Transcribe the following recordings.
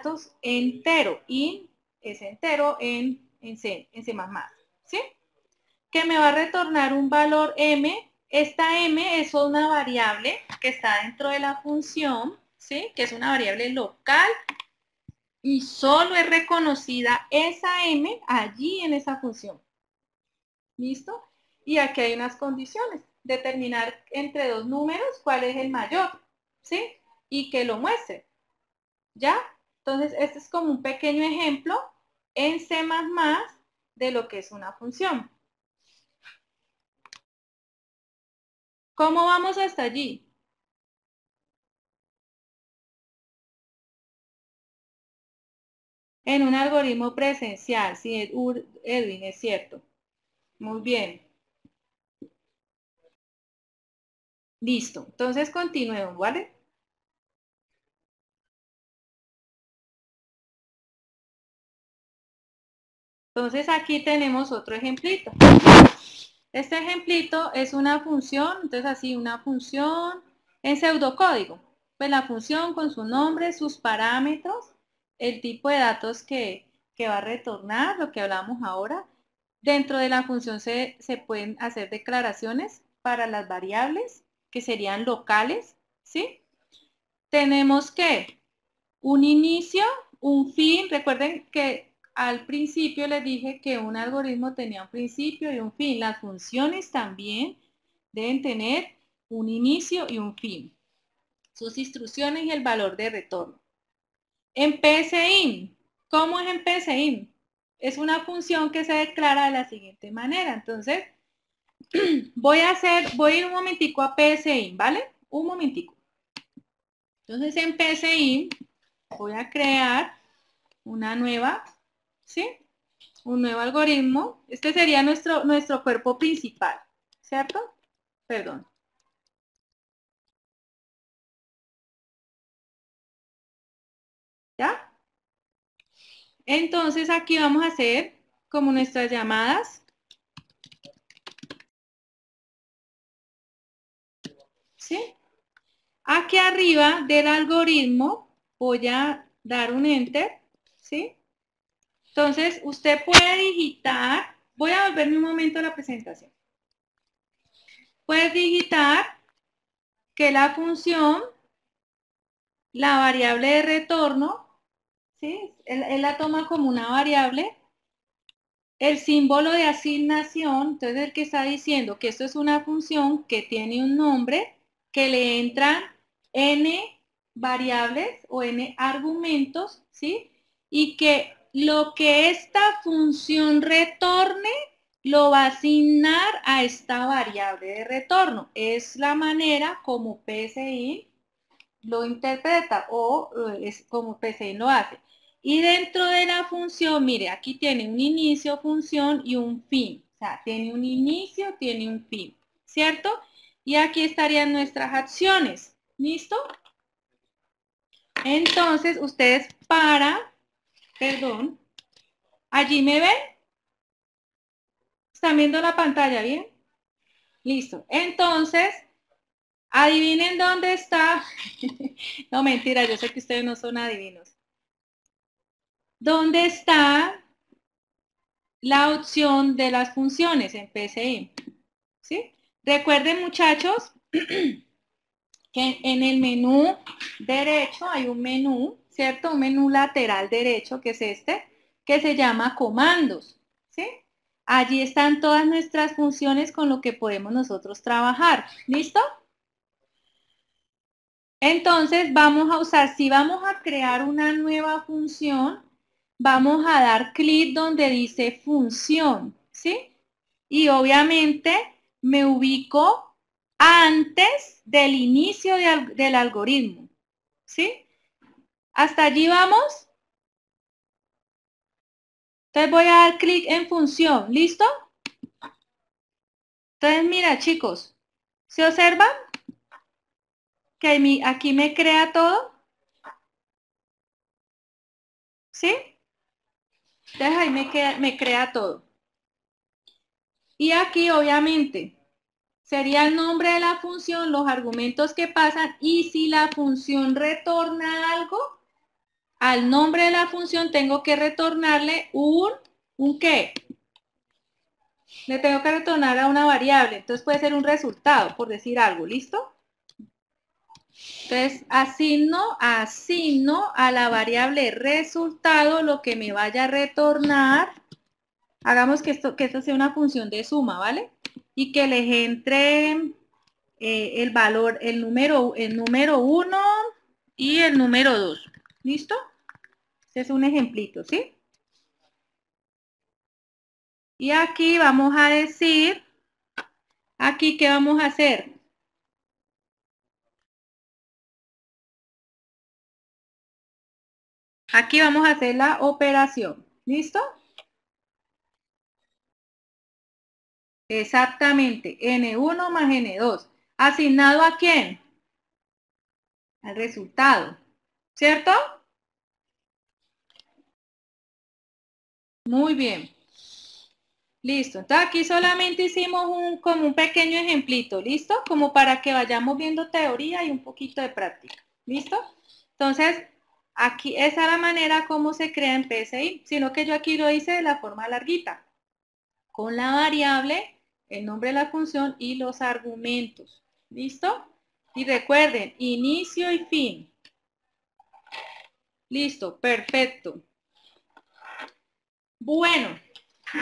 datos entero. Int es entero en C++, ¿sí? Que me va a retornar un valor m. Esta m es una variable que está dentro de la función, ¿sí? Que es una variable local y solo es reconocida esa m allí en esa función. ¿Listo? Y aquí hay unas condiciones. Determinar entre dos números cuál es el mayor, ¿sí? Y que lo muestre. ¿Ya? Entonces, este es como un pequeño ejemplo en C++ de lo que es una función. ¿Cómo vamos hasta allí? En un algoritmo presencial, sí, Edwin, es cierto. Muy bien. Listo. Entonces, continuemos, ¿vale? Entonces, aquí tenemos otro ejemplito. Este ejemplito es una función, entonces así, una función en pseudocódigo. Pues la función con su nombre, sus parámetros, el tipo de datos que va a retornar, lo que hablamos ahora. Dentro de la función se pueden hacer declaraciones para las variables, que serían locales, ¿sí? Tenemos que un inicio, un fin. Recuerden que al principio les dije que un algoritmo tenía un principio y un fin. Las funciones también deben tener un inicio y un fin. Sus instrucciones y el valor de retorno. En PSIN, ¿cómo es en PSIN? Es una función que se declara de la siguiente manera. Entonces, voy a ir un momentico a PSIN, ¿vale? Un momentico. Entonces, en PSIN voy a crear una nueva, ¿sí? Un nuevo algoritmo. Este sería nuestro cuerpo principal, ¿cierto? Perdón. ¿Ya? Entonces aquí vamos a hacer como nuestras llamadas. ¿Sí? Aquí arriba del algoritmo voy a dar un enter, ¿sí? Entonces usted puede digitar, voy a volverme un momento a la presentación. Puedes digitar que la función, la variable de retorno, ¿sí? Él la toma como una variable. El símbolo de asignación, entonces el que está diciendo que esto es una función que tiene un nombre, que le entran n variables o n argumentos, ¿sí? Y que lo que esta función retorne lo va a asignar a esta variable de retorno. Es la manera como PSI lo interpreta o es como PSI lo hace. Y dentro de la función, mire, aquí tiene un inicio, función y un fin. O sea, tiene un inicio, tiene un fin, ¿cierto? Y aquí estarían nuestras acciones. ¿Listo? Entonces, ustedes perdón, allí me ven. ¿Están viendo la pantalla bien? Listo. Entonces, adivinen dónde está. No, mentira, yo sé que ustedes no son adivinos. ¿Dónde está la opción de las funciones en PSI? ¿Sí? Recuerden, muchachos, que en el menú derecho hay un menú, ¿cierto? Un menú lateral derecho, que es este, que se llama comandos, ¿sí? Allí están todas nuestras funciones con lo que podemos nosotros trabajar. ¿Listo? Entonces vamos a usar, si vamos a crear una nueva función, vamos a dar clic donde dice función, ¿sí? Y obviamente me ubico antes del inicio del algoritmo, ¿sí? ¿Hasta allí vamos? Entonces voy a dar clic en función, ¿listo? Entonces mira, chicos, ¿se observan? Que aquí me crea todo, ¿sí? Entonces ahí me crea todo. Y aquí obviamente sería el nombre de la función, los argumentos que pasan y si la función retorna algo, al nombre de la función tengo que retornarle ¿un qué? Le tengo que retornar a una variable, entonces puede ser un resultado, por decir algo, ¿listo? Entonces, asigno a la variable resultado lo que me vaya a retornar. Hagamos que esto sea una función de suma, ¿vale? Y que les entre el valor, el número 1 y el número 2. ¿Listo? Este es un ejemplito, ¿sí? Y aquí vamos a decir, aquí, ¿qué vamos a hacer? Aquí vamos a hacer la operación. ¿Listo? Exactamente. N1 más N2. ¿Asignado a quién? Al resultado. ¿Cierto? Muy bien. Listo. Entonces aquí solamente hicimos como un pequeño ejemplito. ¿Listo? Como para que vayamos viendo teoría y un poquito de práctica. ¿Listo? Entonces, aquí esa es la manera como se crea en PSI. Sino que yo aquí lo hice de la forma larguita. Con la variable, el nombre de la función y los argumentos. ¿Listo? Y recuerden, inicio y fin. Listo, perfecto. Bueno,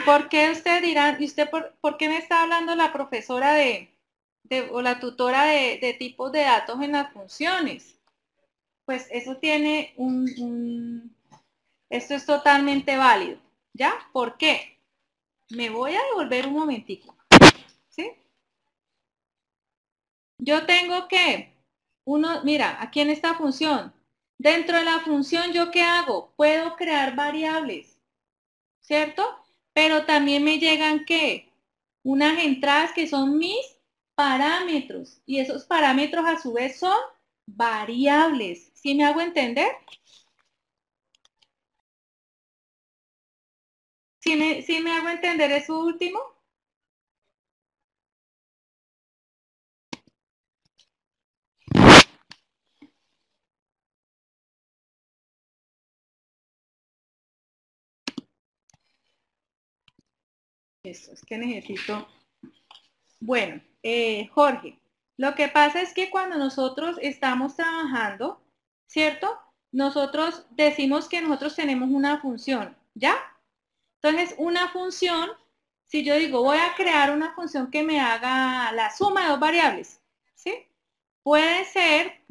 ¿por qué ustedes dirán, y usted por qué me está hablando la profesora o la tutora de tipos de datos en las funciones? Pues eso tiene esto es totalmente válido. ¿Ya? ¿Por qué? Me voy a devolver un momentico. ¿Sí? Yo tengo que, mira, aquí en esta función, dentro de la función, ¿yo qué hago? Puedo crear variables, ¿cierto? Pero también me llegan, ¿qué? Unas entradas que son mis parámetros. Y esos parámetros a su vez son variables. ¿Sí me hago entender? ¿Sí me hago entender eso último? Eso, es que necesito. Bueno, Jorge, lo que pasa es que cuando nosotros estamos trabajando, ¿cierto? Nosotros decimos que nosotros tenemos una función, ¿ya? Entonces, una función, si yo digo, voy a crear una función que me haga la suma de dos variables, ¿sí? Puede ser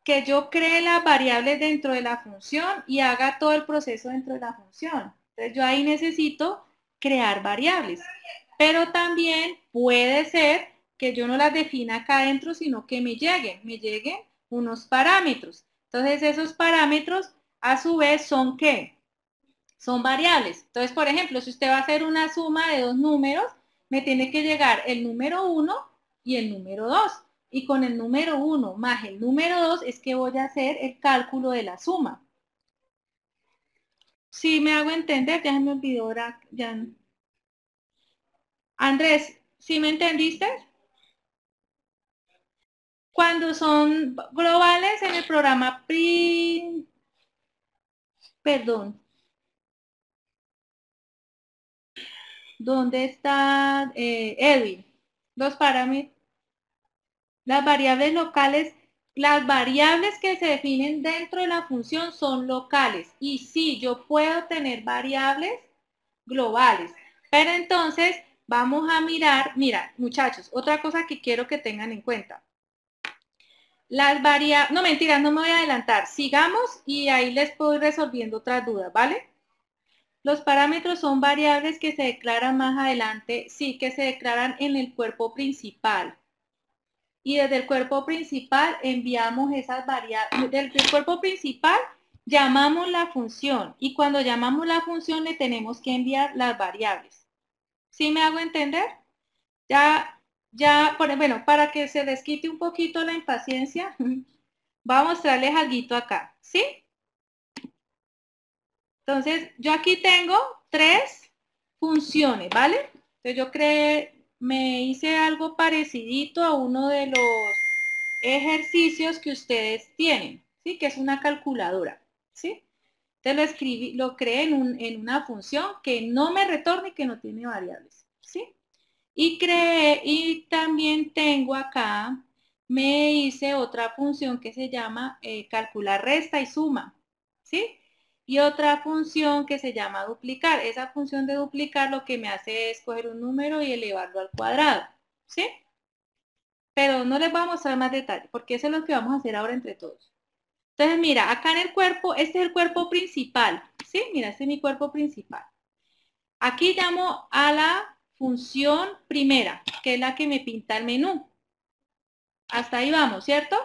que yo cree las variables dentro de la función y haga todo el proceso dentro de la función. Entonces yo ahí necesito crear variables. Pero también puede ser que yo no las defina acá adentro, sino que me lleguen unos parámetros. Entonces esos parámetros a su vez son ¿qué? Son variables. Entonces, por ejemplo, si usted va a hacer una suma de dos números, me tiene que llegar el número 1 y el número 2. Y con el número 1 más el número 2 es que voy a hacer el cálculo de la suma. Si me hago entender, ya me olvidó ahora. Andrés, ¿sí me entendiste? Cuando son globales en el programa perdón, ¿dónde está Edwin? Los parámetros. Las variables locales, las variables que se definen dentro de la función son locales. Y sí, yo puedo tener variables globales. Pero entonces vamos a mirar, mira, muchachos, otra cosa que quiero que tengan en cuenta. Las variables, no mentiras, no me voy a adelantar. Sigamos y ahí les puedo ir resolviendo otras dudas, ¿vale? Los parámetros son variables que se declaran más adelante, sí, que se declaran en el cuerpo principal. Y desde el cuerpo principal enviamos esas variables. Desde el cuerpo principal llamamos la función y cuando llamamos la función le tenemos que enviar las variables. ¿Sí me hago entender? Bueno, para que se les quite un poquito la impaciencia, voy a mostrarles algo acá, ¿sí? Entonces, yo aquí tengo tres funciones, ¿vale? Entonces, me hice algo parecidito a uno de los ejercicios que ustedes tienen, ¿sí? Que es una calculadora, ¿sí? Entonces lo creé en una función que no me retorne y que no tiene variables, ¿sí? Y también tengo acá, me hice otra función que se llama calcular resta y suma, ¿sí? Y otra función que se llama duplicar. Esa función de duplicar lo que me hace es coger un número y elevarlo al cuadrado, ¿sí? Pero no les voy a mostrar más detalles, porque eso es lo que vamos a hacer ahora entre todos. Entonces, mira, acá en el cuerpo, este es el cuerpo principal, ¿sí? Mira, este es mi cuerpo principal. Aquí llamo a la función primera, que es la que me pinta el menú. Hasta ahí vamos, ¿cierto?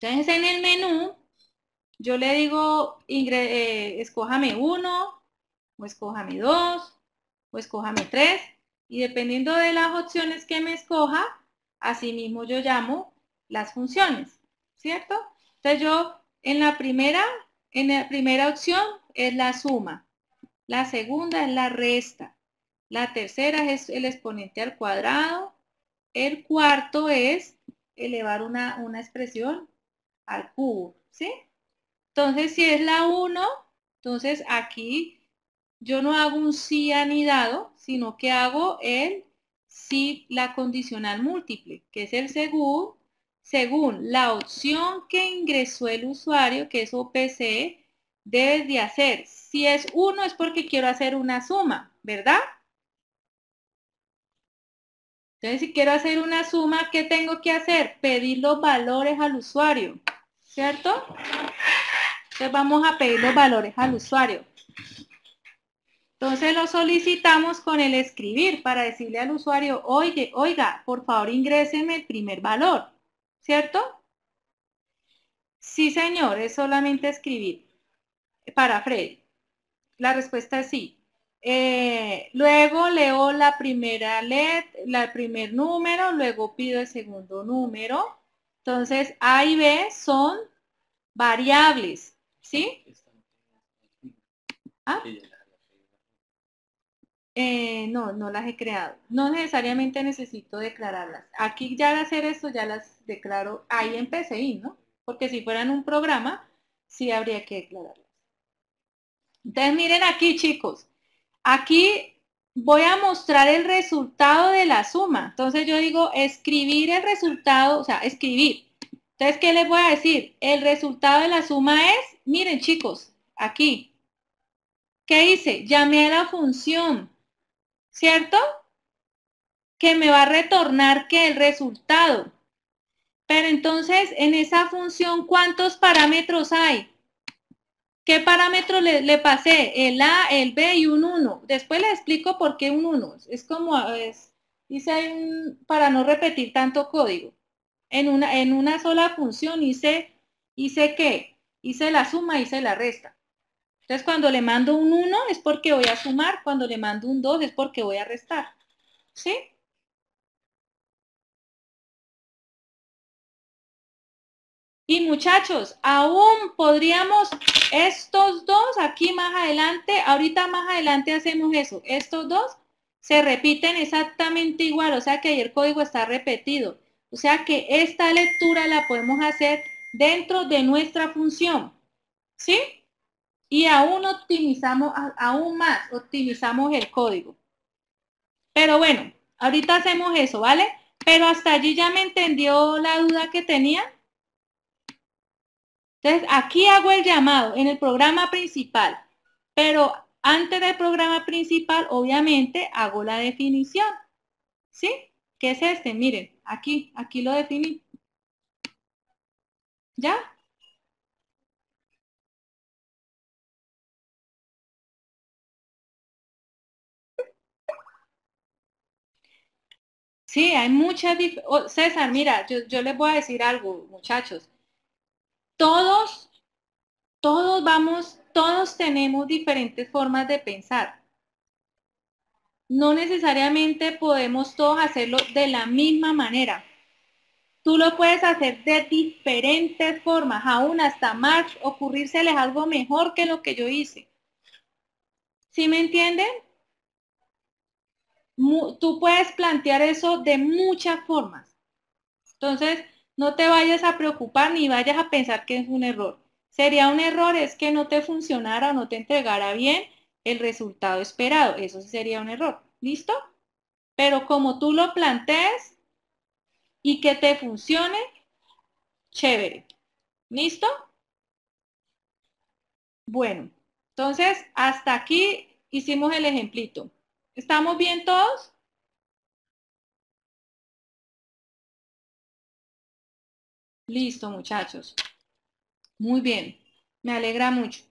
Entonces, en el menú, yo le digo, escójame 1, o escójame 2, o escójame 3, y dependiendo de las opciones que me escoja, así mismo yo llamo las funciones, ¿cierto? Entonces yo en la primera opción es la suma, la segunda es la resta, la tercera es el exponente al cuadrado, el cuarto es elevar una expresión al cubo, ¿sí? Entonces si es la 1, entonces aquí yo no hago un sí anidado, sino que hago el sí, la condicional múltiple, que es el según la opción que ingresó el usuario, que es OPC, debes de hacer. Si es 1 es porque quiero hacer una suma, ¿verdad? Entonces, si quiero hacer una suma, ¿qué tengo que hacer? Pedir los valores al usuario, ¿cierto? Entonces vamos a pedir los valores al usuario. Entonces lo solicitamos con el escribir para decirle al usuario, oiga, por favor ingréseme el primer valor, ¿cierto? Sí, señor, es solamente escribir. Para Freddy. La respuesta es sí. Luego leo la primera el primer número, luego pido el segundo número. Entonces, A y B son variables, ¿sí? ¿Ah? No las he creado. No necesariamente necesito declararlas. Aquí ya al hacer esto ya las declaro ahí en PCI, ¿no? Porque si fueran un programa, sí habría que declararlas. Entonces miren aquí, chicos. Aquí voy a mostrar el resultado de la suma. Entonces yo digo escribir el resultado, o sea, escribir. Entonces, ¿qué les voy a decir? El resultado de la suma es, miren chicos, aquí. ¿Qué hice? Llamé a la función, ¿cierto? Que me va a retornar que el resultado. Pero entonces, en esa función, ¿cuántos parámetros hay? ¿Qué parámetro le pasé? El A, el B y un 1. Después les explico por qué un 1. Es como, hice para no repetir tanto código. En una sola función hice ¿qué? Hice la suma, hice la resta. Entonces, cuando le mando un 1 es porque voy a sumar, cuando le mando un 2 es porque voy a restar. ¿Sí? Y muchachos, aún podríamos, estos dos aquí más adelante, ahorita más adelante hacemos eso. Estos dos se repiten exactamente igual, o sea que ahí el código está repetido. O sea que esta lectura la podemos hacer dentro de nuestra función, ¿sí? Y aún optimizamos, aún más, optimizamos el código. Pero bueno, ahorita hacemos eso, ¿vale? Pero hasta allí ya me entendió la duda que tenía. Entonces, aquí hago el llamado en el programa principal, pero antes del programa principal, obviamente, hago la definición, ¿sí? ¿Qué es este? Miren, aquí lo definí. ¿Ya? Sí, hay muchas César, mira, yo les voy a decir algo, muchachos. Todos tenemos diferentes formas de pensar. No necesariamente podemos todos hacerlo de la misma manera. Tú lo puedes hacer de diferentes formas, aún hasta más, ocurrírseles algo mejor que lo que yo hice. ¿Sí me entienden? Tú puedes plantear eso de muchas formas. Entonces, no te vayas a preocupar ni vayas a pensar que es un error. Sería un error es que no te funcionara o no te entregara bien el resultado esperado. Eso sí sería un error. ¿Listo? Pero como tú lo plantees y que te funcione, chévere. ¿Listo? Bueno, entonces hasta aquí hicimos el ejemplito. ¿Estamos bien todos? Listo, muchachos. Muy bien. Me alegra mucho.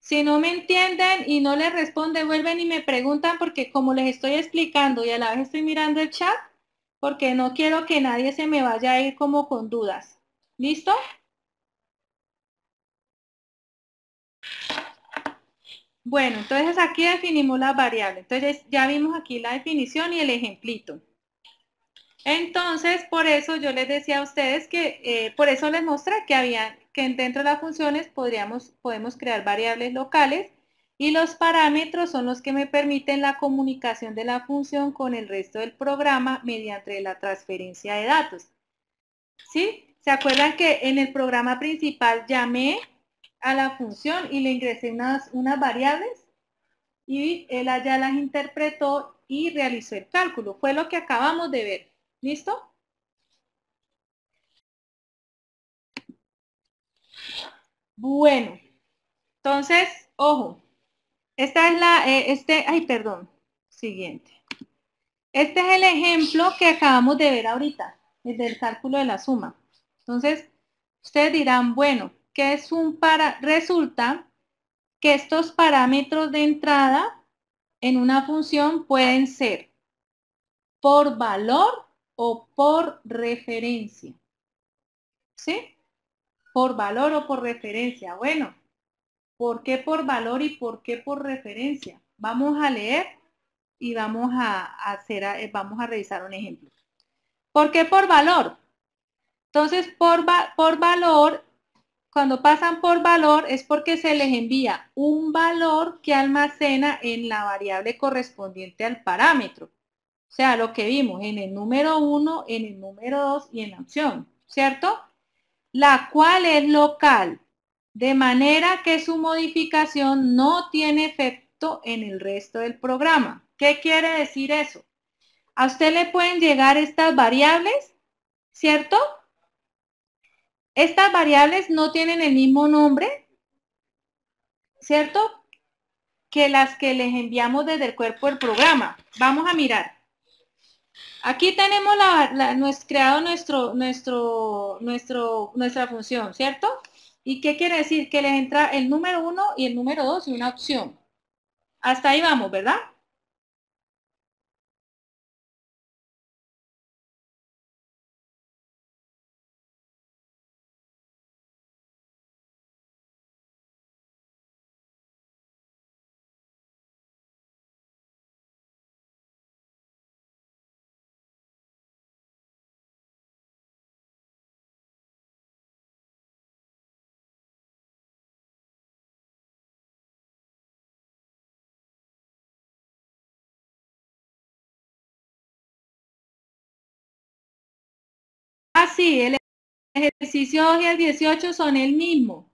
Si no me entienden y no les responde, vuelven y me preguntan porque como les estoy explicando y a la vez estoy mirando el chat, porque no quiero que nadie se me vaya a ir como con dudas. ¿Listo? Bueno, entonces aquí definimos las variables. Entonces ya vimos aquí la definición y el ejemplito. Entonces, por eso yo les decía a ustedes que, por eso les mostré que dentro de las funciones podemos crear variables locales y los parámetros son los que me permiten la comunicación de la función con el resto del programa mediante la transferencia de datos. ¿Sí? ¿Se acuerdan que en el programa principal llamé a la función y le ingresé unas variables? Y él allá las interpretó y realizó el cálculo. Fue lo que acabamos de ver. ¿Listo? Bueno, entonces, ojo, esta es perdón, siguiente. Este es el ejemplo que acabamos de ver ahorita, el del cálculo de la suma. Entonces, ustedes dirán, bueno, ¿qué es Resulta que estos parámetros de entrada en una función pueden ser por valor o por referencia. ¿Sí? Por valor o por referencia. Bueno, ¿por qué por valor y por qué por referencia? Vamos a leer y vamos a revisar un ejemplo. ¿Por qué por valor? Entonces, por valor, cuando pasan por valor es porque se les envía un valor que almacena en la variable correspondiente al parámetro. O sea, lo que vimos en el número 1, en el número 2 y en la opción, ¿cierto? La cual es local, de manera que su modificación no tiene efecto en el resto del programa. ¿Qué quiere decir eso? A usted le pueden llegar estas variables, ¿cierto? Estas variables no tienen el mismo nombre, ¿cierto? Que las que les enviamos desde el cuerpo del programa. Vamos a mirar. Aquí tenemos creado nuestra función, ¿cierto? ¿Y qué quiere decir? Que les entra el número 1 y el número 2 y una opción. Hasta ahí vamos, ¿verdad? Ah, sí, el ejercicio 2 y el 18 son el mismo.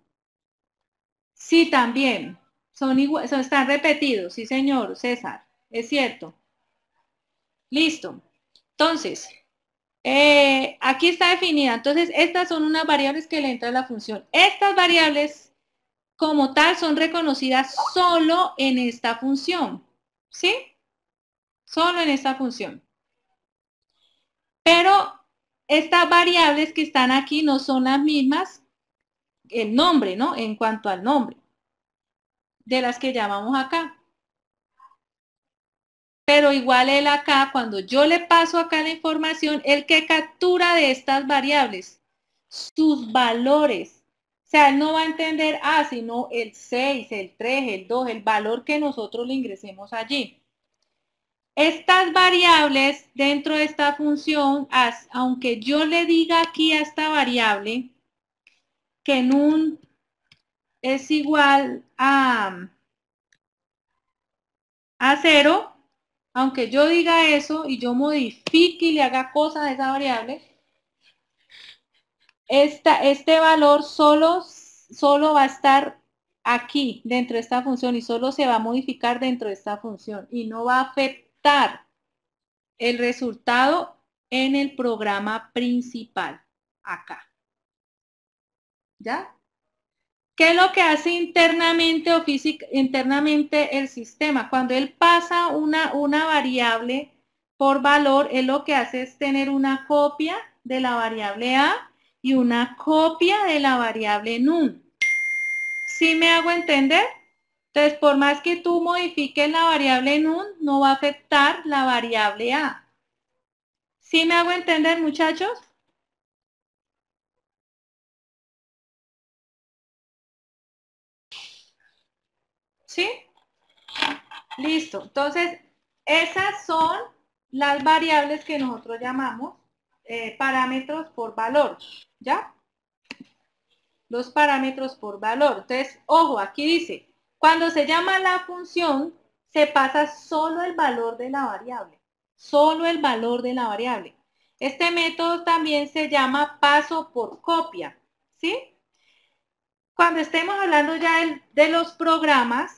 Sí, también. Están repetidos, sí, señor, César. Es cierto. Listo. Entonces, aquí está definida. Entonces, estas son unas variables que le entran a la función. Estas variables, como tal, son reconocidas solo en esta función. ¿Sí? Solo en esta función. Pero estas variables que están aquí no son las mismas, el nombre, ¿no? En cuanto al nombre, de las que llamamos acá. Pero igual él acá, cuando yo le paso acá la información, el que captura de estas variables, sus valores. O sea, él no va a entender, sino el 6, el 3, el 2, el valor que nosotros le ingresemos allí. Estas variables dentro de esta función, aunque yo le diga aquí a esta variable que num es igual a 0, aunque yo diga eso y yo modifique y le haga cosas a esa variable, este valor solo va a estar aquí, dentro de esta función, y solo se va a modificar dentro de esta función, y no va a afectar el resultado en el programa principal, acá. ¿Ya? ¿Qué es lo que hace internamente o internamente el sistema? Cuando él pasa una variable por valor, él lo que hace es tener una copia de la variable A y una copia de la variable num. ¿Sí me hago entender? Entonces, por más que tú modifiques la variable num, no va a afectar la variable A. ¿Sí me hago entender, muchachos? ¿Sí? Listo. Entonces, esas son las variables que nosotros llamamos parámetros por valor. ¿Ya? Los parámetros por valor. Entonces, ojo, aquí dice, cuando se llama la función, se pasa solo el valor de la variable. Solo el valor de la variable. Este método también se llama paso por copia. ¿Sí? Cuando estemos hablando ya de los programas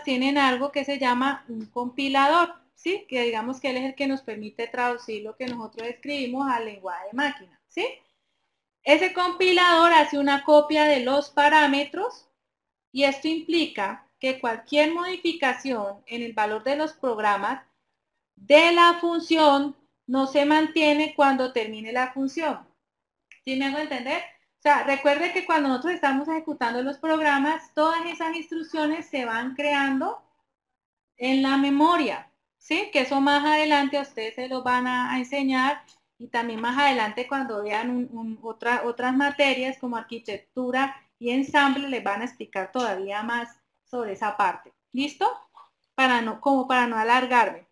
tienen algo que se llama un compilador, ¿sí? Que digamos que él es el que nos permite traducir lo que nosotros escribimos al lenguaje de máquina, ¿sí? Ese compilador hace una copia de los parámetros y esto implica que cualquier modificación en el valor de los programas de la función no se mantiene cuando termine la función. ¿Sí me hago entender? O sea, recuerde que cuando nosotros estamos ejecutando los programas, todas esas instrucciones se van creando en la memoria, ¿sí? Que eso más adelante a ustedes se lo van a enseñar y también más adelante cuando vean otras materias como arquitectura y ensamble les van a explicar todavía más sobre esa parte. ¿Listo? Como para no alargarme.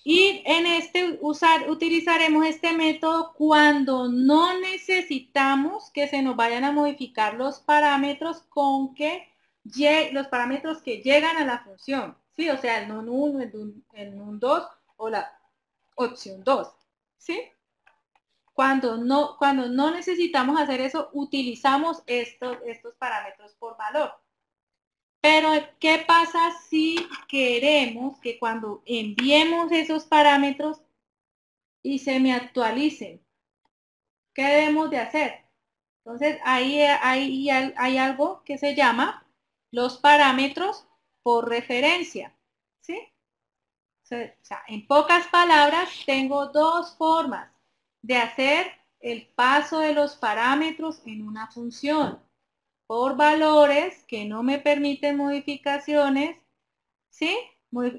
Y en utilizaremos este método cuando no necesitamos que se nos vayan a modificar los parámetros los parámetros que llegan a la función. ¿Sí? O sea, el num1, el num2 o la opción 2. ¿Sí? Cuando no necesitamos hacer eso, utilizamos estos parámetros por valor. Pero, ¿qué pasa si queremos que cuando enviemos esos parámetros y se me actualicen? ¿Qué debemos de hacer? Entonces, ahí hay algo que se llama los parámetros por referencia. ¿Sí? O sea, en pocas palabras, tengo dos formas de hacer el paso de los parámetros en una función. Por valores que no me permiten modificaciones, ¿sí?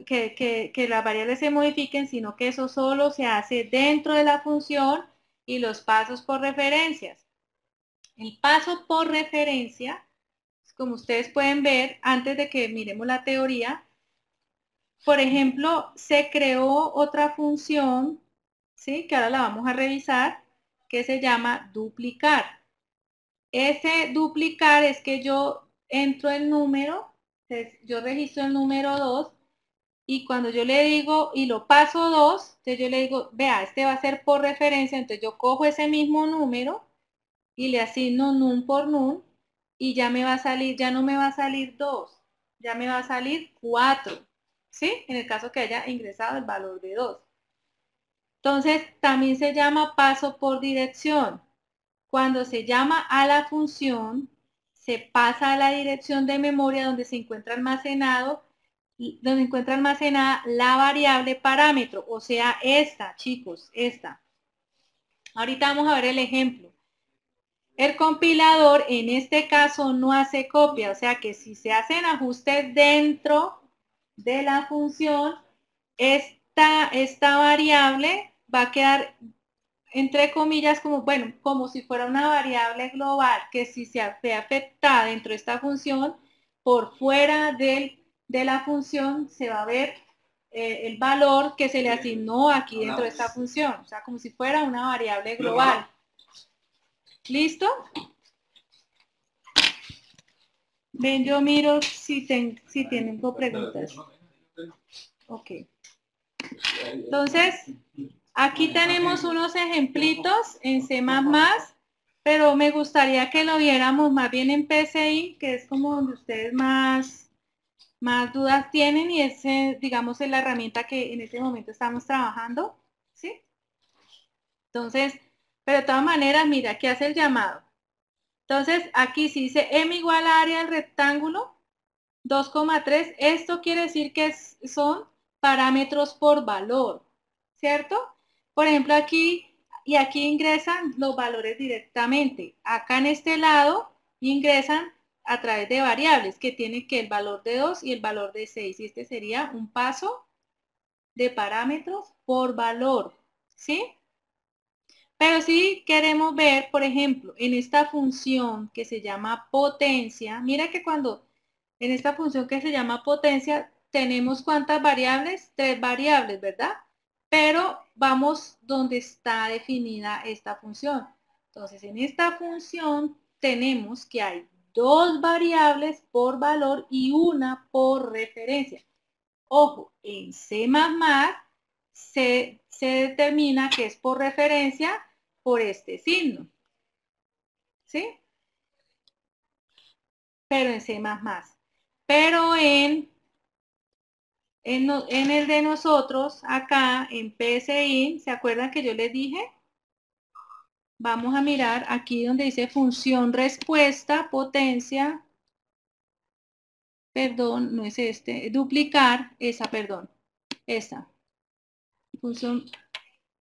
Que las variables se modifiquen, sino que eso solo se hace dentro de la función y los pasos por referencias. El paso por referencia, como ustedes pueden ver, antes de que miremos la teoría, por ejemplo, se creó otra función, ¿sí? Que ahora la vamos a revisar, que se llama duplicar. Ese duplicar es que yo entro el número, yo registro el número 2 y cuando yo le digo y lo paso 2, entonces yo le digo, vea, este va a ser por referencia, entonces yo cojo ese mismo número y le asigno num por num y ya me va a salir, ya no me va a salir 2, ya me va a salir 4, ¿sí? En el caso que haya ingresado el valor de 2. Entonces, también se llama paso por dirección. Cuando se llama a la función, se pasa a la dirección de memoria donde se encuentra almacenada la variable parámetro, o sea, esta, chicos, esta. Ahorita vamos a ver el ejemplo. El compilador en este caso no hace copia, o sea que si se hacen ajustes dentro de la función, esta variable va a quedar entre comillas, como, bueno, como si fuera una variable global que si se ve afectada dentro de esta función, por fuera de la función se va a ver el valor que se le asignó aquí dentro de esta función. O sea, como si fuera una variable global. ¿Listo? Ven, yo miro si tengo preguntas. Ok. Entonces, Aquí tenemos unos ejemplitos en C++, pero me gustaría que lo viéramos más bien en PCI, que es como donde ustedes más dudas tienen y es, digamos, es la herramienta que en este momento estamos trabajando, ¿sí? Entonces, pero de todas maneras, mira, aquí hace el llamado. Entonces, aquí si dice m igual a área del rectángulo, 2,3, esto quiere decir que son parámetros por valor, ¿cierto? Por ejemplo, aquí y aquí ingresan los valores directamente. Acá en este lado ingresan a través de variables que tienen que el valor de 2 y el valor de 6. Y este sería un paso de parámetros por valor, ¿sí? Pero si queremos ver, por ejemplo, en esta función que se llama potencia, mira que cuando en esta función que se llama potencia tenemos ¿cuántas variables? 3 variables, ¿verdad? Pero vamos donde está definida esta función. Entonces, en esta función tenemos que hay 2 variables por valor y una por referencia. Ojo, en C++ se determina que es por referencia por este signo, ¿sí? Pero en C++. Pero en el de nosotros, acá en PSI, ¿se acuerdan que yo les dije? Vamos a mirar aquí donde dice función respuesta, potencia, perdón, no es este, duplicar, esta. Función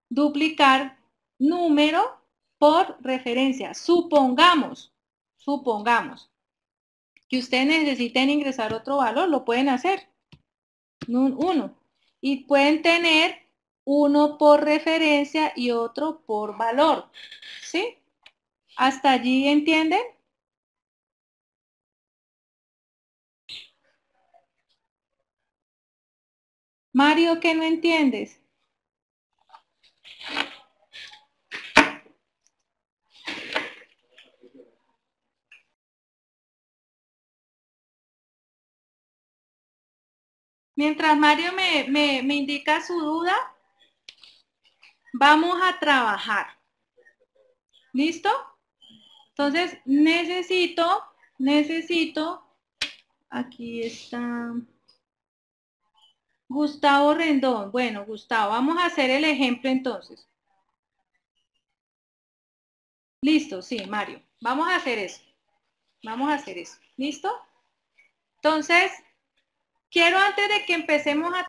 duplicar número por referencia. Supongamos que ustedes necesiten ingresar otro valor, lo pueden hacer. 1. Y pueden tener uno por referencia y otro por valor. ¿Sí? ¿Hasta allí entienden? Mario, ¿qué no entiendes? Mientras Mario me indica su duda, vamos a trabajar. ¿Listo? Entonces, necesito, aquí está Gustavo Rendón. Bueno, Gustavo, vamos a hacer el ejemplo entonces. Listo, sí, Mario. Vamos a hacer eso. ¿Listo? Entonces, quiero antes de que empecemos a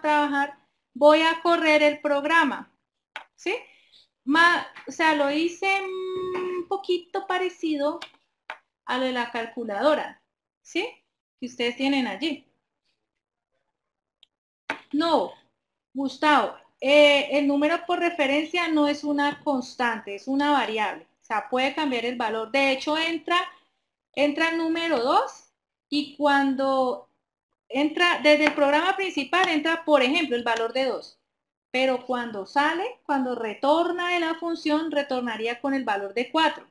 trabajar, voy a correr el programa. ¿Sí? O sea, lo hice un poquito parecido a lo de la calculadora. ¿Sí? Que ustedes tienen allí. No, Gustavo, el número por referencia no es una constante, es una variable. O sea, puede cambiar el valor. De hecho, entra el número 2 y cuando entra desde el programa principal, entra, por ejemplo, el valor de 2. Pero cuando sale, cuando retorna de la función, retornaría con el valor de 4.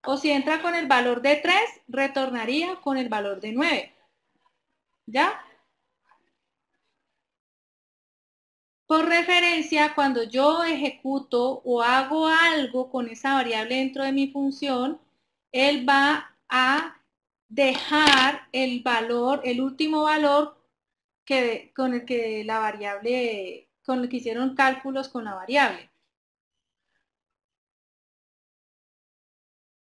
O si entra con el valor de 3, retornaría con el valor de 9. ¿Ya? Por referencia, cuando yo ejecuto o hago algo con esa variable dentro de mi función, él va a dejar el valor, el último valor con el que la variable, con el que hicieron cálculos con la variable.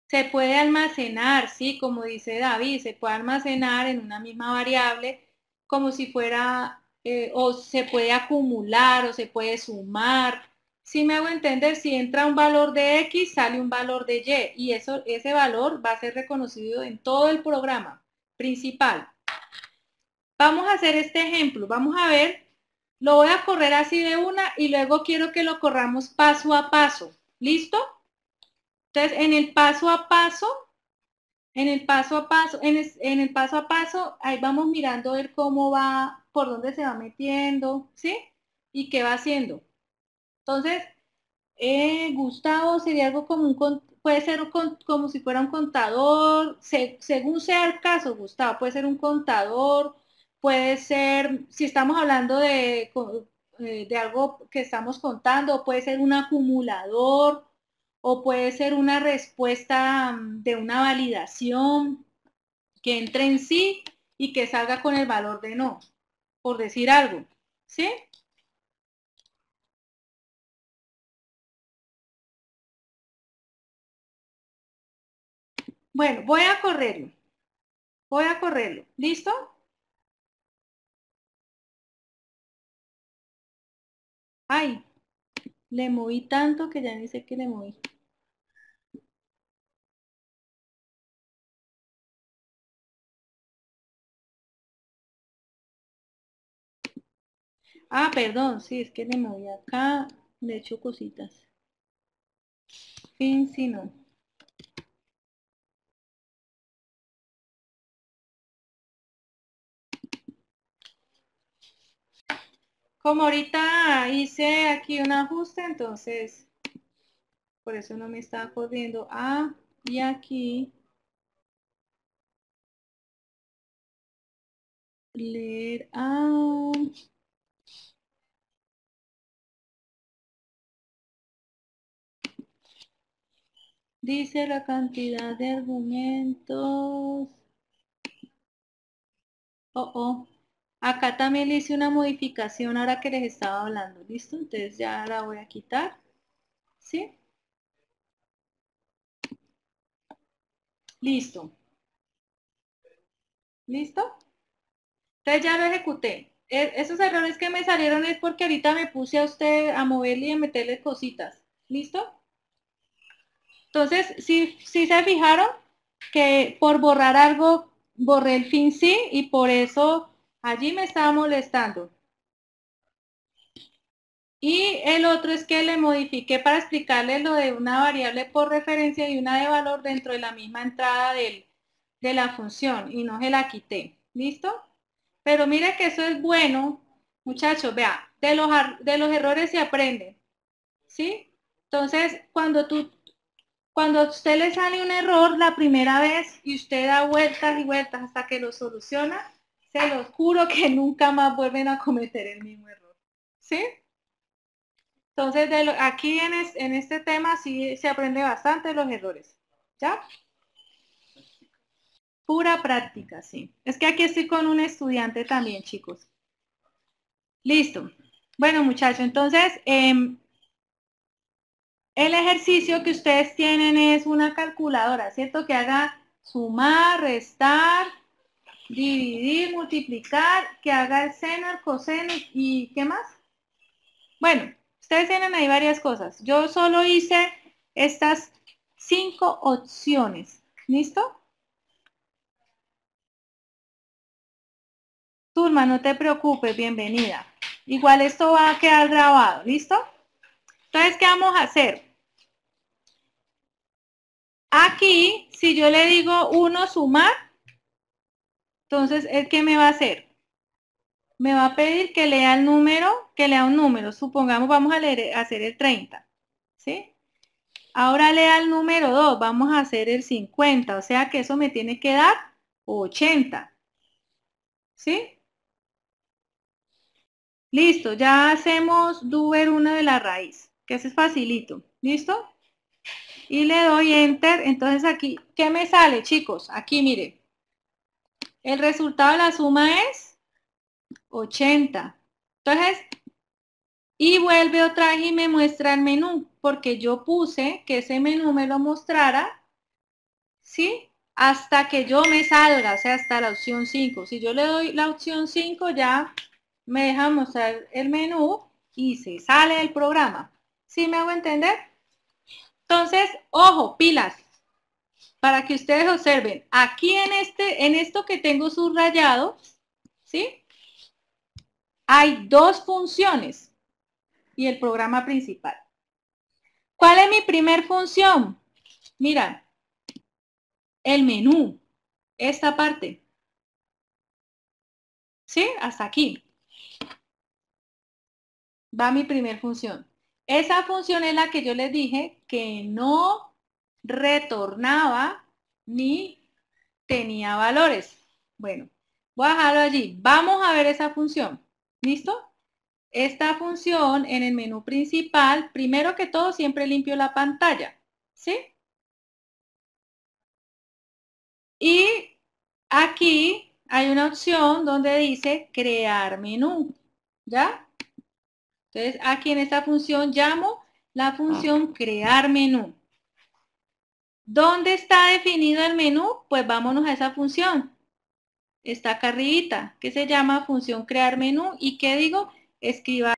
Se puede almacenar, sí, como dice David, se puede almacenar en una misma variable como si fuera, o se puede acumular o se puede sumar. Si me hago entender, si entra un valor de X, sale un valor de Y y ese valor va a ser reconocido en todo el programa principal. Vamos a hacer este ejemplo, vamos a ver, lo voy a correr así de una y luego quiero que lo corramos paso a paso. ¿Listo? Entonces, en el paso a paso, ahí vamos mirando a ver cómo va, por dónde se va metiendo, ¿sí? Y qué va haciendo. Entonces, Gustavo sería algo como puede ser como si fuera un contador, según sea el caso, Gustavo, puede ser un contador, puede ser, si estamos hablando de algo que estamos contando, puede ser un acumulador o puede ser una respuesta de una validación que entre en sí y que salga con el valor de no, por decir algo, ¿sí? Bueno, voy a correrlo. Voy a correrlo. ¿Listo? Ay, le moví tanto que ya ni sé qué le moví. Ah, perdón, sí, es que le moví acá, le echo cositas. Fin, si no. Como ahorita hice aquí un ajuste, entonces por eso no me está corriendo. Ah, y aquí leer. Ah, dice la cantidad de argumentos. Oh, oh. Acá también le hice una modificación ahora que les estaba hablando. ¿Listo? Entonces ya la voy a quitar. ¿Sí? Listo. ¿Listo? Entonces ya lo ejecuté. Esos errores que me salieron es porque ahorita me puse a usted a moverle y a meterle cositas. ¿Listo? Entonces, si se fijaron que por borrar algo, borré el fin sí y por eso allí me estaba molestando. Y el otro es que le modifiqué para explicarle lo de una variable por referencia y una de valor dentro de la misma entrada de la función y no se la quité. ¿Listo? Pero mire que eso es bueno, muchachos, vea, de los errores se aprende. ¿Sí? Entonces, cuando a usted le sale un error la primera vez y usted da vueltas y vueltas hasta que lo soluciona, se los juro que nunca más vuelven a cometer el mismo error. ¿Sí? Entonces, aquí en este tema sí se aprende bastante los errores. ¿Ya? Pura práctica, sí. Es que aquí estoy con un estudiante también, chicos. Listo. Bueno, muchachos, entonces, el ejercicio que ustedes tienen es una calculadora, ¿cierto? Que haga sumar, restar, dividir, multiplicar, que haga el seno, el coseno y ¿qué más? Bueno, ustedes tienen ahí varias cosas. Yo solo hice estas 5 opciones. ¿Listo? Turma, no te preocupes, bienvenida. Igual esto va a quedar grabado, ¿listo? Entonces, ¿qué vamos a hacer? Aquí, si yo le digo 1 sumar, entonces, ¿el qué me va a hacer? Me va a pedir que lea el número, que lea un número. Supongamos, vamos a leer, a hacer el 30, ¿sí? Ahora lea el número 2, vamos a hacer el 50, o sea que eso me tiene que dar 80, ¿sí? Listo, ya hacemos Duber 1 de la raíz, que ese es facilito, ¿listo? Y le doy Enter, entonces aquí, ¿qué me sale, chicos? Aquí, mire, el resultado de la suma es 80. Entonces, y vuelve otra vez y me muestra el menú, porque yo puse que ese menú me lo mostrara, ¿sí? Hasta que yo me salga, o sea, hasta la opción 5. Si yo le doy la opción 5, ya me deja mostrar el menú y se sale del programa. ¿Sí me hago entender? Entonces, ojo, pilas, para que ustedes observen. Aquí en esto que tengo subrayado, ¿sí? Hay 2 funciones y el programa principal. ¿Cuál es mi primer función? Mira, el menú, esta parte, ¿sí? Hasta aquí va mi primer función. Esa función es la que yo les dije que no retornaba ni tenía valores. Bueno, Voy a dejarlo allí. Vamos a ver esa función. ¿Listo? Esta función en el menú principal, primero que todo, siempre limpio la pantalla. ¿Sí? Y aquí hay una opción donde dice crear menú. ¿Ya? Entonces, aquí en esta función llamo la función crear menú. ¿Dónde está definido el menú? Pues vámonos a esa función. Está acá arribita, que se llama función crear menú. ¿Y qué digo? Escriba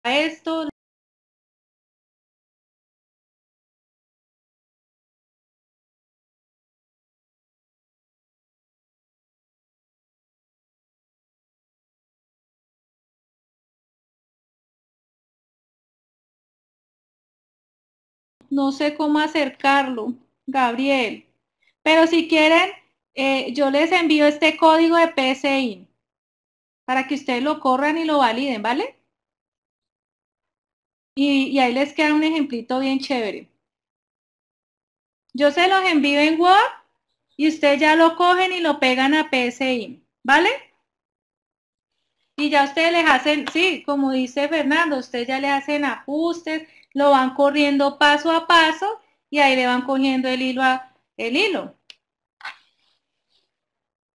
esto. No sé cómo acercarlo, Gabriel. Pero si quieren, yo les envío este código de PSI para que ustedes lo corran y lo validen, ¿vale? Y ahí les queda un ejemplito bien chévere. Yo se los envío en Word y ustedes ya lo cogen y lo pegan a PSI, ¿vale? Y ya ustedes les hacen, sí, como dice Fernando, ustedes ya le hacen ajustes, lo van corriendo paso a paso y ahí le van cogiendo el hilo el hilo.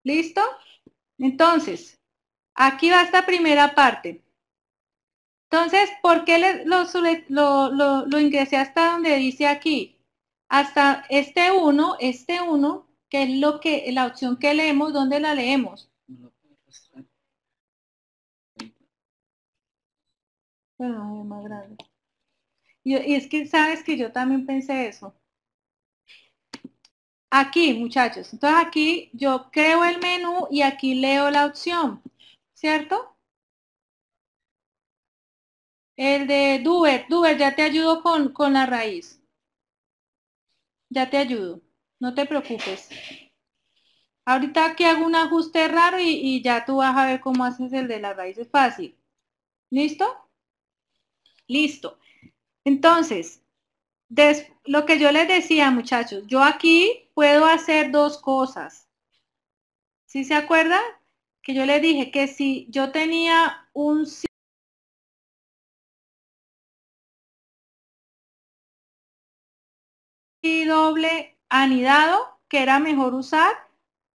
¿Listo? Entonces, aquí va esta primera parte. Entonces, ¿por qué lo ingresé hasta donde dice aquí? Hasta este 1, que es la opción que leemos, ¿dónde la leemos? Bueno, es más grande. Y es que sabes que yo también pensé eso. Aquí, muchachos. Entonces aquí yo creo el menú y aquí leo la opción, ¿cierto? El de Duber, ya te ayudo con la raíz. Ya te ayudo. No te preocupes. Ahorita aquí hago un ajuste raro y ya tú vas a ver cómo haces el de la raíz. Es fácil. ¿Listo? Listo. Entonces, lo que yo les decía, muchachos, yo aquí puedo hacer dos cosas. ¿Sí se acuerdan? Que yo les dije que si yo tenía un sí doble anidado, que era mejor usar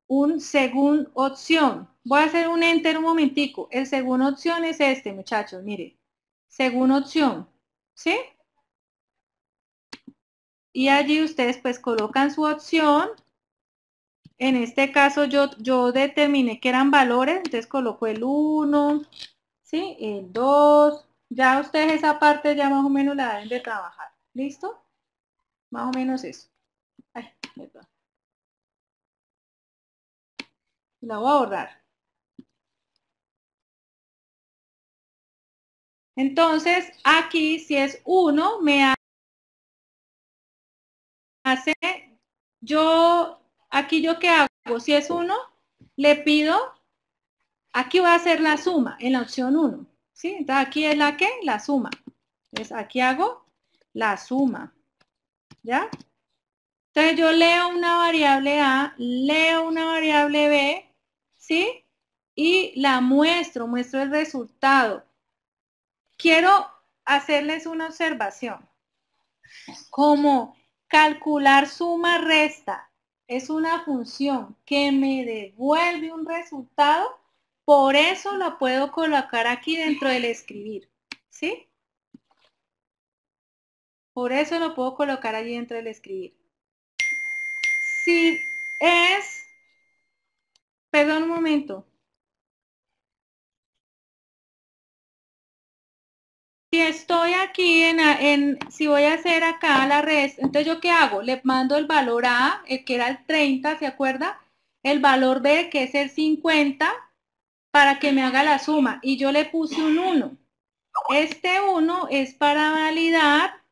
un según opción. Voy a hacer un enter un momentico. El según opción es este, muchachos, mire. Según opción, ¿sí? Y allí ustedes pues colocan su opción. En este caso yo determiné que eran valores, entonces coloco el 1, ¿sí? El 2. Ya ustedes esa parte ya más o menos la deben de trabajar. ¿Listo? Más o menos eso. Ay, perdón. La voy a borrar. Entonces, aquí si es 1, me hace, aquí yo qué hago, si es 1, le pido, aquí voy a hacer la suma en la opción 1, ¿sí? Entonces aquí es la que, la suma. Entonces aquí hago la suma, ¿ya? Entonces yo leo una variable A, leo una variable B, ¿sí? Y la muestro el resultado. Quiero hacerles una observación. Como calcular suma resta es una función que me devuelve un resultado, por eso lo puedo colocar aquí dentro del escribir, ¿sí? Por eso lo puedo colocar allí dentro del escribir. Si es, perdón un momento, si estoy aquí si voy a hacer acá la resta, entonces ¿yo qué hago? Le mando el valor A, el que era el 30, ¿se acuerda? El valor B, que es el 50, para que me haga la suma. Y yo le puse un 1. Este 1 es para validar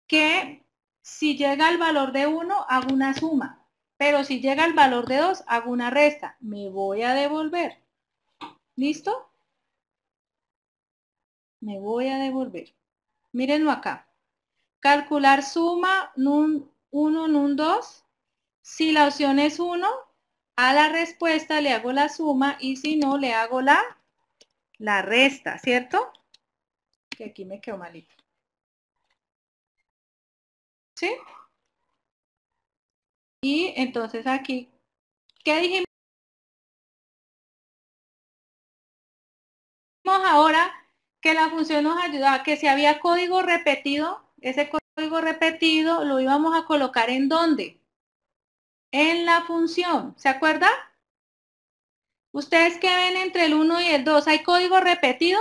que Si llega al valor de 1, hago una suma. Pero si llega al valor de 2, hago una resta. Me voy a devolver. ¿Listo? Me voy a devolver. Mírenlo acá. Calcular suma NUN 1, NUN 2. Si la opción es 1, a la respuesta le hago la suma y si no, le hago la resta, ¿cierto? Que aquí me quedó malito. ¿Sí? Y entonces aquí, ¿qué dijimos ahora? Que la función nos ayudaba, que si había código repetido, ese código repetido lo íbamos a colocar ¿en dónde? En la función, ¿se acuerda? ¿Ustedes qué ven entre el 1 y el 2? ¿Hay código repetido?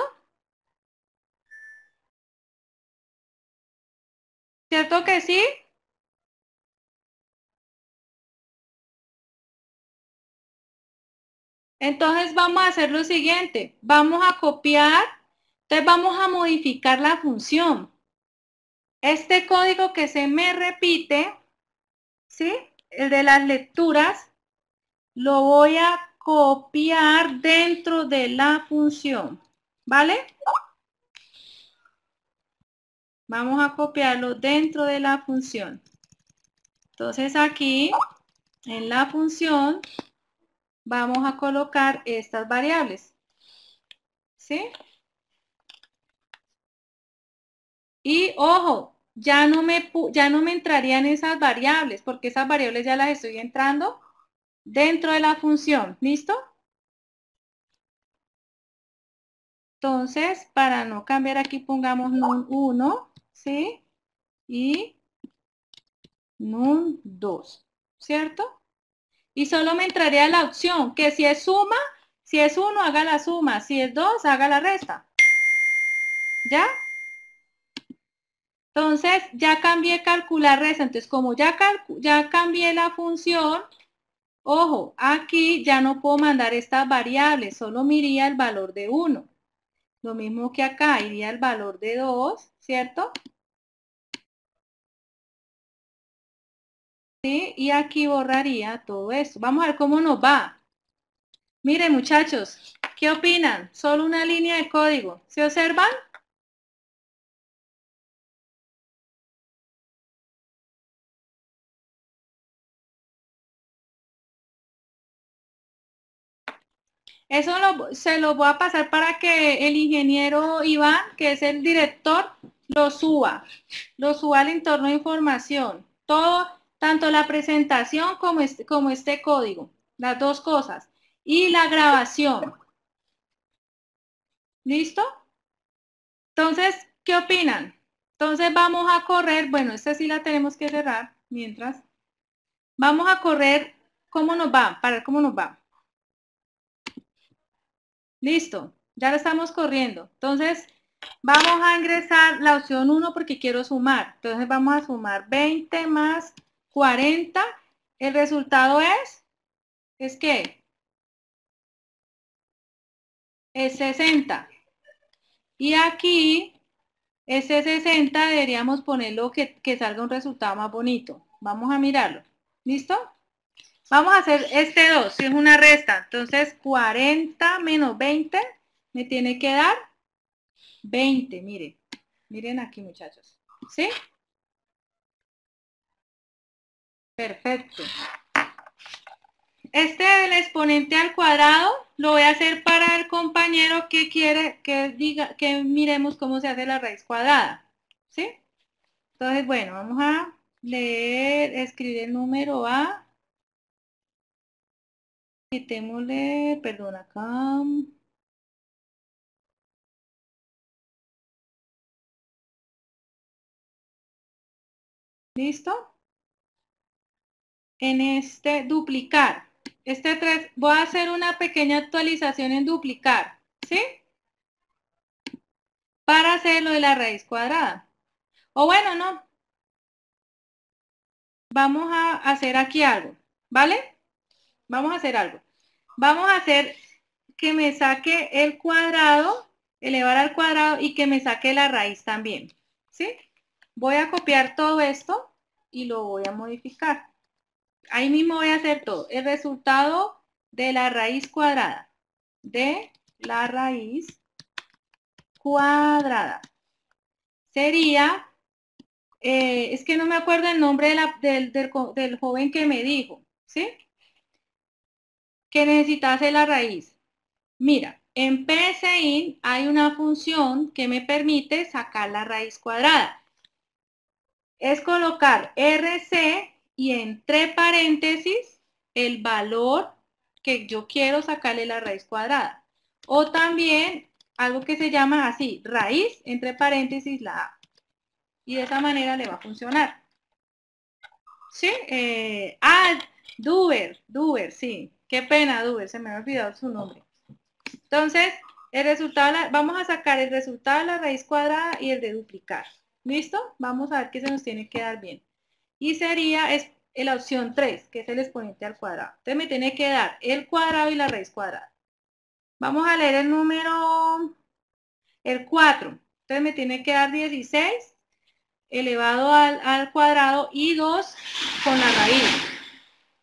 ¿Cierto que sí? Entonces vamos a hacer lo siguiente. Vamos a copiar, entonces vamos a modificar la función. Este código que se me repite, ¿sí? El de las lecturas, lo voy a copiar dentro de la función, ¿vale? Vamos a copiarlo dentro de la función. Entonces aquí, en la función, vamos a colocar estas variables, ¿sí? Y ojo, ya no me entrarían esas variables, porque esas variables ya las estoy entrando dentro de la función, ¿listo? Entonces, para no cambiar aquí, pongamos NUN1, ¿sí? Y NUN2, ¿cierto? Y solo me entraría la opción, que si es suma, si es 1, haga la suma, si es 2, haga la resta. ¿Ya? Entonces, ya cambié calcular resta. Entonces, como ya cambié la función, ojo, aquí ya no puedo mandar estas variables, solo me iría el valor de 1. Lo mismo que acá, iría el valor de 2, ¿cierto? ¿Sí? Y aquí borraría todo esto. Vamos a ver cómo nos va. Miren, muchachos, ¿qué opinan? Solo una línea de código. ¿Se observan? Eso se lo voy a pasar para que el ingeniero Iván, que es el director, lo suba al entorno de información. Todo, tanto la presentación como este código, las dos cosas. Y la grabación. ¿Listo? Entonces, ¿qué opinan? Entonces vamos a correr, bueno, esta sí la tenemos que cerrar mientras. Vamos a correr, ¿cómo nos va? Para ver cómo nos va. Listo, ya lo estamos corriendo. Entonces, vamos a ingresar la opción 1 porque quiero sumar. Entonces, vamos a sumar 20 más 40. El resultado ¿es qué? Es 60. Y aquí, ese 60 deberíamos ponerlo que salga un resultado más bonito. Vamos a mirarlo. ¿Listo? Vamos a hacer este 2, si es una resta. Entonces, 40 menos 20 me tiene que dar 20, miren. Miren aquí, muchachos. ¿Sí? Perfecto. Este del exponente al cuadrado lo voy a hacer para el compañero que quiere que miremos cómo se hace la raíz cuadrada. ¿Sí? Entonces, bueno, vamos a leer, escribir el número A. Quitémosle, perdón, acá. ¿Listo? En este duplicar. Este 3, voy a hacer una pequeña actualización en duplicar. ¿Sí? Para hacer lo de la raíz cuadrada. O bueno, no. Vamos a hacer aquí algo. ¿Vale? Vamos a hacer algo. Vamos a hacer que me saque el cuadrado, elevar al cuadrado y que me saque la raíz también. ¿Sí? Voy a copiar todo esto y lo voy a modificar. Ahí mismo voy a hacer todo. El resultado de la raíz cuadrada. De la raíz cuadrada. Sería, es que no me acuerdo el nombre de del joven que me dijo, ¿sí? Que necesitase la raíz. Mira, en PSIN hay una función que me permite sacar la raíz cuadrada. Es colocar RC y entre paréntesis el valor que yo quiero sacarle la raíz cuadrada. O también algo que se llama así, raíz entre paréntesis la A. Y de esa manera le va a funcionar. ¿Sí? Duber, sí. Qué pena, Duber, se me había olvidado su nombre. Entonces, el resultado, vamos a sacar el resultado de la raíz cuadrada y el de duplicar. ¿Listo? Vamos a ver qué se nos tiene que dar bien. Y sería la opción 3, que es el exponente al cuadrado. Entonces me tiene que dar el cuadrado y la raíz cuadrada. Vamos a leer el número, el 4. Entonces me tiene que dar 16 elevado al cuadrado y 2 con la raíz.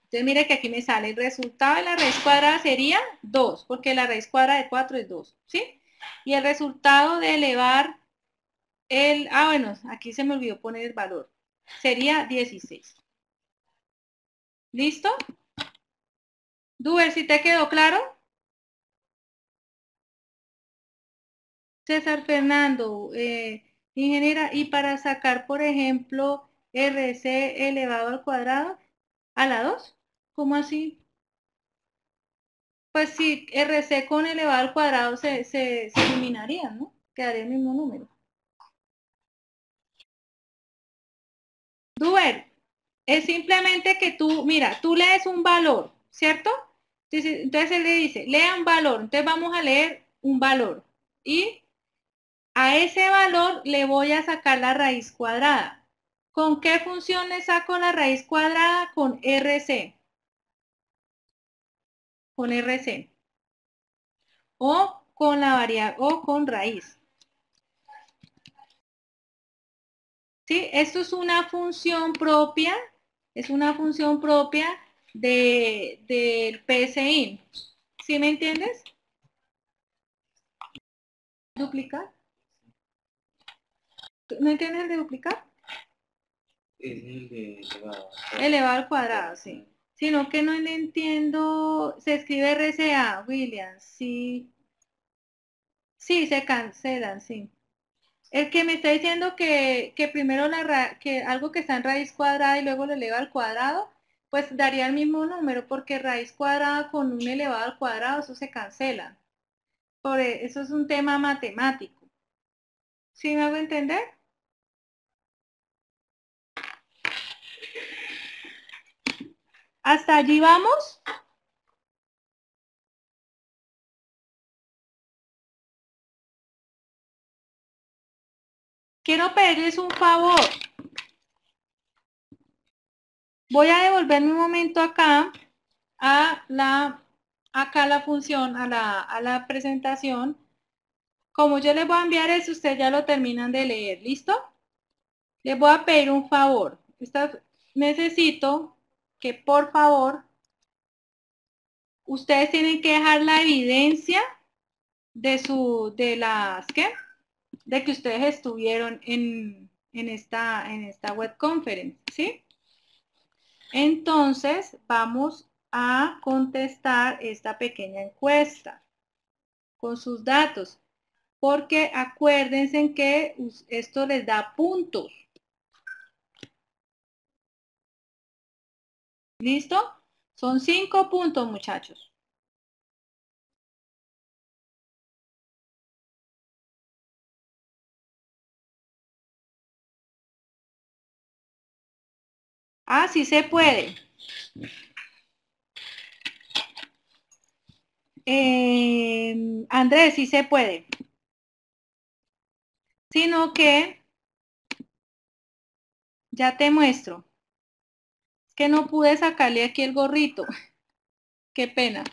Entonces mire que aquí me sale el resultado de la raíz cuadrada sería 2, porque la raíz cuadrada de 4 es 2, ¿sí? Y el resultado de elevar bueno, aquí se me olvidó poner el valor. Sería 16. ¿Listo? Duber, ¿si te quedó claro? César Fernando, ingeniera, y para sacar, por ejemplo, RC elevado al cuadrado, a la 2, ¿cómo así? Pues si RC con elevado al cuadrado se eliminarían, ¿no? Quedaría el mismo número. Duber, es simplemente que tú, mira, tú lees un valor, ¿cierto? Entonces él le dice, lea un valor, entonces vamos a leer un valor. Y a ese valor le voy a sacar la raíz cuadrada. ¿Con qué función le saco la raíz cuadrada? Con RC. Con RC. O con la variable, o con raíz. ¿Sí? Esto es una función propia, del PSIN. ¿Sí me entiendes? ¿Duplicar? ¿No entiendes el de duplicar? Es el de elevado. Elevado al cuadrado, sí. Sino que no le entiendo, se escribe RCA, Williams, sí. Sí, se cancelan, sí. El que me está diciendo que primero que algo que está en raíz cuadrada y luego lo eleva al cuadrado, pues daría el mismo número, porque raíz cuadrada con un elevado al cuadrado, eso se cancela. Eso es un tema matemático. ¿Sí me hago entender? ¿Hasta allí vamos? Quiero pedirles un favor. Voy a devolverme un momento acá a la función, a la presentación. Como yo les voy a enviar eso, ustedes ya lo terminan de leer. ¿Listo? Les voy a pedir un favor. Necesito que por favor ustedes tienen que dejar la evidencia de que ustedes estuvieron en esta web conference, ¿sí? Entonces vamos a contestar esta pequeña encuesta con sus datos, porque acuérdense que esto les da puntos. ¿Listo? Son 5 puntos, muchachos. Ah, sí se puede. Andrés, sí se puede. Sino que, ya te muestro. Es que no pude sacarle aquí el gorrito. Qué pena.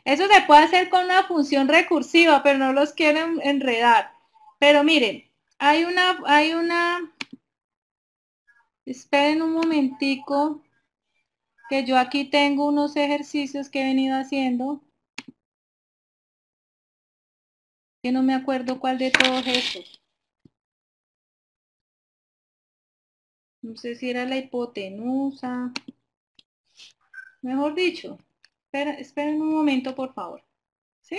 Eso se puede hacer con una función recursiva, pero no los quiero enredar. Pero miren, hay una, esperen un momentico, que yo aquí tengo unos ejercicios que he venido haciendo, que no me acuerdo cuál de todos estos. No sé si era la hipotenusa. Mejor dicho, esperen un momento, por favor. ¿Sí?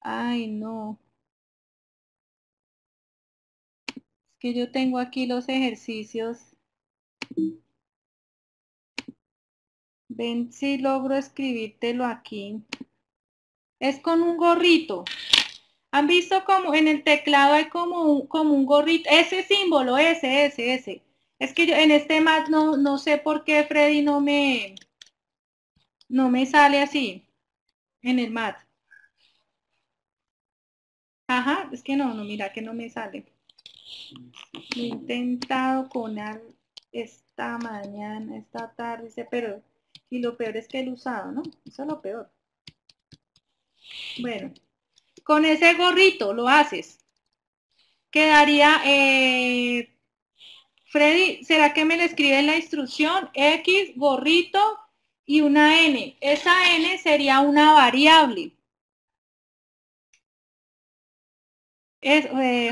Ay, no. Es que yo tengo aquí los ejercicios. Ven si logro escribírtelo aquí. Es con un gorrito. ¿Han visto como en el teclado hay como un gorrito? Ese símbolo, ese. Es que yo en este mat no sé por qué Freddy no me sale así en el mat. Ajá, es que no, mira que no me sale. Lo he intentado con esta mañana, esta tarde, pero y lo peor es que lo he usado, ¿no? Eso es lo peor. Bueno, con ese gorrito lo haces. Quedaría, Freddy, ¿será que me le escribe en la instrucción? X, gorrito y una N. Esa N sería una variable. Es,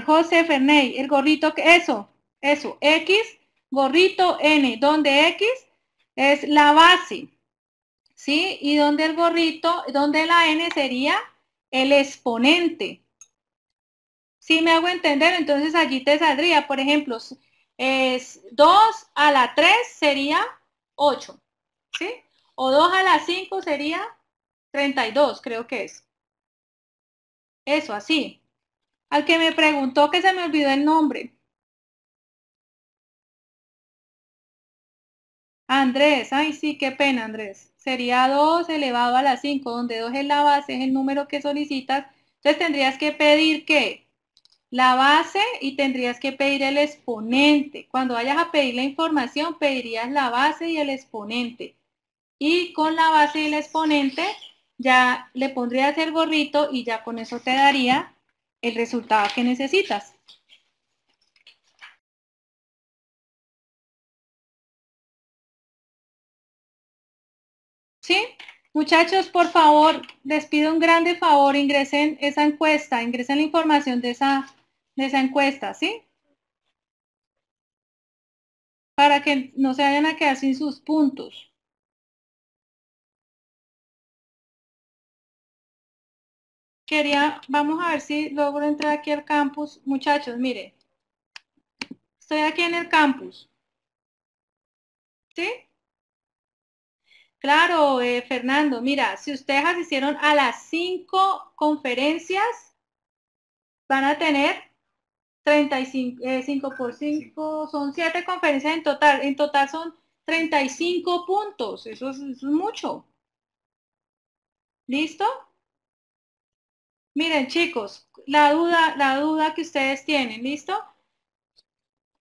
José Ferney, el gorrito, eso, X, gorrito N, donde X es la base, ¿sí? Y donde el gorrito, donde la N sería el exponente. ¿Sí me hago entender? Entonces allí te saldría, por ejemplo, es 2 a la 3 sería 8, ¿sí? O 2 a la 5 sería 32, creo que es. Eso, así. Al que me preguntó que se me olvidó el nombre. Andrés, ay sí, qué pena Andrés. Sería 2 elevado a la 5, donde 2 es la base, es el número que solicitas. Entonces tendrías que pedir ¿qué? La base y tendrías que pedir el exponente. Cuando vayas a pedir la información, pedirías la base y el exponente. Y con la base y el exponente ya le pondrías el gorrito y ya con eso te daría el resultado que necesitas. ¿Sí? Muchachos, por favor, les pido un grande favor, ingresen esa encuesta, ingresen la información de esa encuesta, ¿sí? Para que no se vayan a quedar sin sus puntos. Vamos a ver si logro entrar aquí al campus. Muchachos, mire, estoy aquí en el campus, ¿sí? Claro, Fernando, mira, si ustedes asistieron a las 5 conferencias, van a tener 35, 5 por 5, son 7 conferencias en total. En total son 35 puntos. Eso es mucho. ¿Listo? Miren, chicos, la duda que ustedes tienen, ¿listo?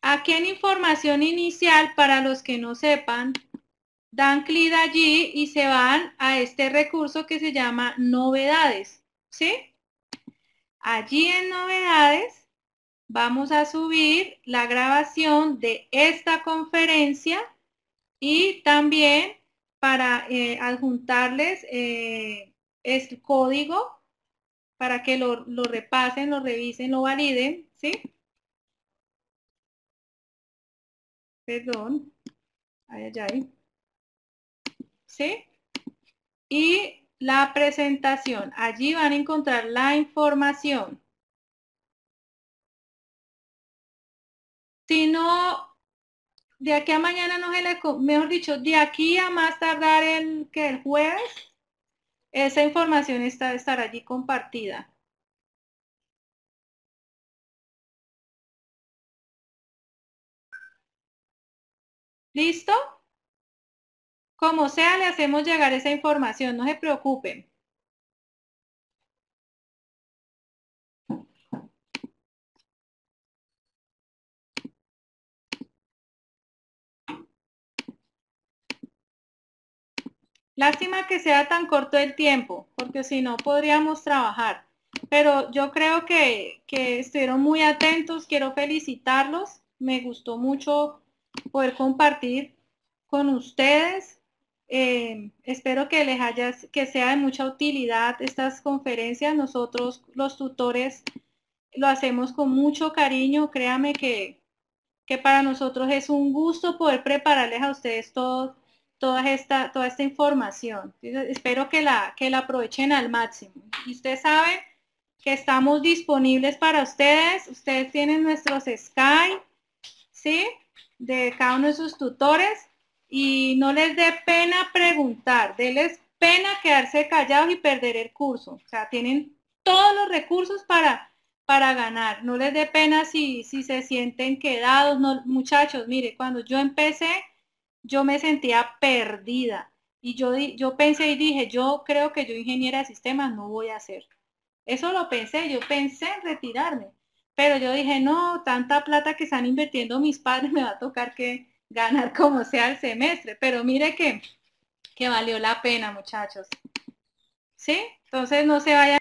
Aquí en información inicial, para los que no sepan, dan clic allí y se van a este recurso que se llama novedades, ¿sí? Allí en novedades vamos a subir la grabación de esta conferencia y también para adjuntarles este código para que lo repasen, lo revisen, lo validen, ¿sí? Perdón, ay, ¿sí? Y la presentación, allí van a encontrar la información. Si no, de aquí a mañana no se le, mejor dicho, de aquí a más tardar el jueves, esa información estará allí compartida. ¿Listo? Como sea, le hacemos llegar esa información, no se preocupen. Lástima que sea tan corto el tiempo, porque si no podríamos trabajar. Pero yo creo que estuvieron muy atentos, quiero felicitarlos. Me gustó mucho poder compartir con ustedes. Espero que que sea de mucha utilidad estas conferencias. Nosotros, los tutores, lo hacemos con mucho cariño. Créame que para nosotros es un gusto poder prepararles a ustedes toda esta información. Entonces, espero que la aprovechen al máximo. Y ustedes saben que estamos disponibles para ustedes. Ustedes tienen nuestros Skype, ¿sí? De cada uno de sus tutores. Y no les dé pena preguntar, denles pena quedarse callados y perder el curso. O sea, tienen todos los recursos para ganar. No les dé pena si se sienten quedados. No, muchachos, mire, cuando yo empecé, yo me sentía perdida. Y yo pensé y dije, yo creo que yo ingeniera de sistemas no voy a hacer. Eso lo pensé, yo pensé en retirarme. Pero yo dije, no, tanta plata que están invirtiendo mis padres, me va a tocar que ganar como sea el semestre. Pero mire que valió la pena, muchachos. ¿Sí? Entonces no se vayan.